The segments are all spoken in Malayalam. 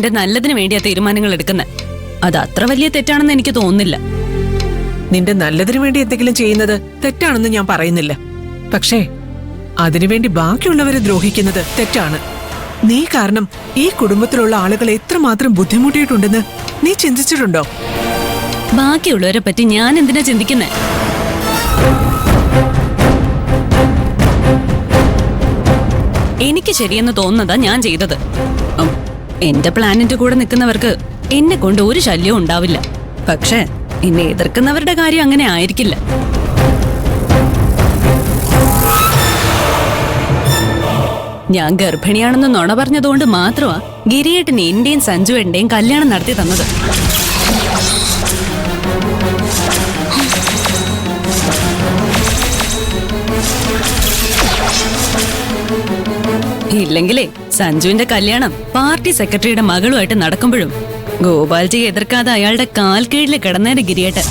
നിന്റെ നല്ലതിന് വേണ്ടിയാ തീരുമാനങ്ങൾ എടുക്കുന്നത്. അത് അത്ര വലിയ തെറ്റാണെന്ന് എനിക്ക് തോന്നുന്നില്ല. നിന്റെ നല്ലതിനു വേണ്ടി എന്തെങ്കിലും ചെയ്യുന്നത് തെറ്റാണെന്ന് ഞാൻ പറയുന്നില്ല. പക്ഷേ അതിനുവേണ്ടി ബാക്കിയുള്ളവരെ ദ്രോഹിക്കുന്നത് തെറ്റാണ്. നീ കാരണം ഈ കുടുംബത്തിലുള്ള ആളുകൾ എത്രമാത്രം ബുദ്ധിമുട്ടിയിട്ടുണ്ടെന്ന് നീ ചിന്തിച്ചിട്ടുണ്ടോ? ബാക്കിയുള്ളവരെ പറ്റി ഞാൻ എന്തിനാ ചിന്തിക്കുന്നേ? എനിക്ക് ശരിയെന്ന് തോന്നുന്നതാ ഞാൻ ചെയ്തത്. എന്റെ പ്ലാനിന്റെ കൂടെ നിൽക്കുന്നവർക്ക് എന്നെ കൊണ്ട് ഒരു ശല്യവും ഉണ്ടാവില്ല. പക്ഷേ എന്നെ എതിർക്കുന്നവരുടെ കാര്യം അങ്ങനെ ആയിരിക്കില്ല. ഞാൻ ഗർഭിണിയാണെന്ന് നുണ പറഞ്ഞതുകൊണ്ട് മാത്രമാ ഗിരിയേട്ടന് എന്റെയും സഞ്ജുവേട്ടന്റെയും കല്യാണം നടത്തി തന്നത്. ഇല്ലെങ്കിലേ സഞ്ജുവിന്റെ കല്യാണം പാർട്ടി സെക്രട്ടറിയുടെ മകളുമായിട്ട് നടക്കുമ്പോഴും ഗോപാൽജിയെ എതിർക്കാതെ അയാളുടെ കാൽ കീഴിൽ കിടന്നേനെ ഗിരിയേട്ടൻ.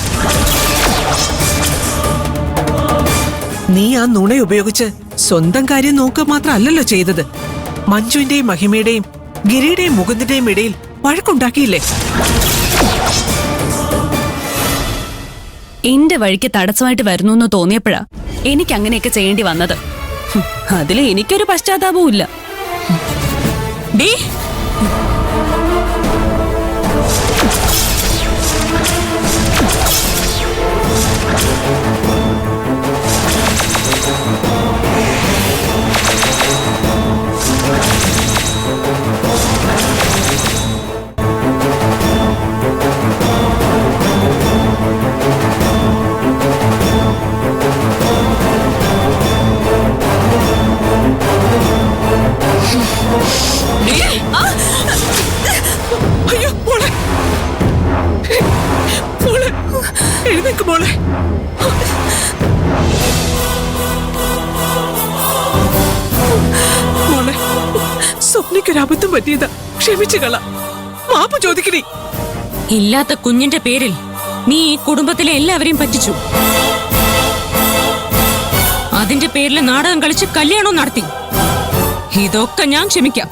നീ ആ നുണ ഉപയോഗിച്ച് സ്വന്തം കാര്യം നോക്കുക മാത്രമല്ലല്ലോ ചെയ്തത്. മഞ്ജുവിന്റെയും മഹിമയുടെയും ഗിരിയുടെയും മുകുന്ദിന്റെയും ഇടയിൽ വഴക്കുണ്ടാക്കിയില്ലേ? എന്റെ വഴിക്ക് തടസ്സമായിട്ട് വരുന്നു എന്ന് തോന്നിയപ്പോഴാ എനിക്ക് അങ്ങനെയൊക്കെ ചെയ്യേണ്ടി വന്നത്. അതില് എനിക്കൊരു പശ്ചാത്താപവും ഇല്ല. സ്വപ്നയ്ക്കൊരബദ്ധം പറ്റിയതാ, ക്ഷമിച്ചുകള, മാപ്പ് ചോദിക്കണേ. ഇല്ലാത്ത കുഞ്ഞിന്റെ പേരിൽ നീ ഈ കുടുംബത്തിലെ എല്ലാവരെയും പറ്റിച്ചു. അതിന്റെ പേരിൽ നാടകം കളിച്ച് കല്യാണം നടത്തി. ഇതൊക്കെ ഞാൻ ക്ഷമിക്കാം.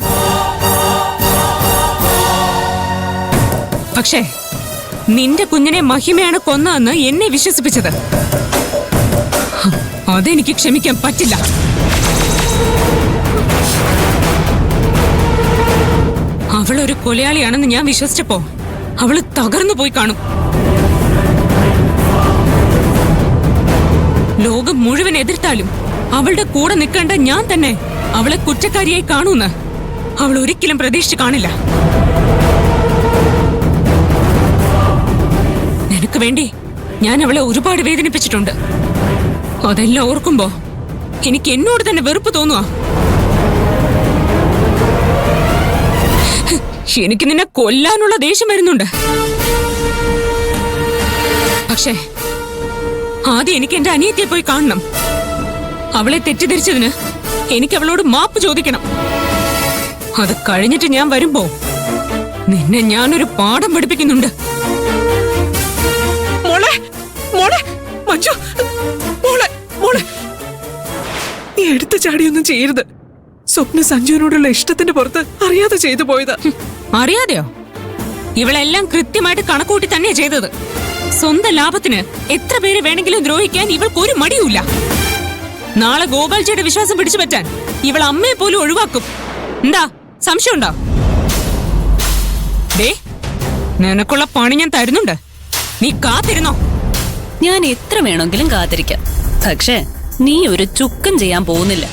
പക്ഷേ നിന്റെ കുഞ്ഞിനെ മഹിമയാണ് കൊന്നതെന്ന് എന്നെ വിശ്വസിപ്പിച്ചത്, അതെനിക്ക് ക്ഷമിക്കാൻ പറ്റില്ല. അവളൊരു കൊലയാളിയാണെന്ന് ഞാൻ വിശ്വസിച്ചപ്പോ അവള് തകർന്നു പോയി കാണും. ലോകം മുഴുവൻ എതിർത്താലും അവളുടെ കൂടെ നിൽക്കേണ്ട ഞാൻ തന്നെ അവളെ കുറ്റക്കാരിയായി കാണൂന്ന് അവൾ ഒരിക്കലും പ്രതീക്ഷിച്ചു കാണില്ല. നിനക്ക് വേണ്ടി ഞാൻ അവളെ ഒരുപാട് വേദനിപ്പിച്ചിട്ടുണ്ട്. അതെല്ലാം ഓർക്കുമ്പോ എനിക്ക് എന്നോട് തന്നെ വെറുപ്പ് തോന്നുക. എനിക്ക് നിന്നെ കൊല്ലാനുള്ള ദേഷ്യം വരുന്നുണ്ട്. പക്ഷേ ആദ്യം എനിക്ക് എന്റെ അനിയത്തിയെ പോയി കാണണം. അവളെ തെറ്റിദ്ധരിച്ചതിന് എനിക്ക് അവളോട് മാപ്പ് ചോദിക്കണം. അത് കഴിഞ്ഞിട്ട് ഞാൻ വരുമ്പോ നിന്നെ ഞാനൊരു പാഠം പഠിപ്പിക്കുന്നുണ്ട്. മോളെ, മോളെ, മഞ്ജു, മോളെ, മോളെ, നീ എടുത്തു ചാടിയൊന്നും ചെയ്യരുത്. സ്വപ്ന സഞ്ജുവിനോടുള്ള ഇഷ്ടത്തിന്റെ പുറത്ത് അറിയാതെ ചെയ്തു പോയതാ. അറിയാതെയോ? ഇവളെല്ലാം കൃത്യമായിട്ട് കണക്കൂട്ടി തന്നെ ചെയ്തത്. സ്വന്തം ലാഭത്തിന് എത്ര പേര് വേണമെങ്കിലും ദ്രോഹിക്കാൻ ഇവൾക്കൊരു മടിയുമില്ല. നാളെ ഗോപാൽജിയുടെ വിശ്വാസം പിടിച്ചു പറ്റാൻ ഇവൾ അമ്മയെ പോലും ഒഴിവാക്കും. എന്താ സംശയമുണ്ടോ? നിനക്കുള്ള പണി ഞാൻ തരുന്നുണ്ട്, നീ കാത്തിരുന്നോ. ഞാൻ എത്ര വേണമെങ്കിലും കാത്തിരിക്കാം. പക്ഷേ നീ ഒരു ചുക്കും ചെയ്യാൻ പോകുന്നില്ല.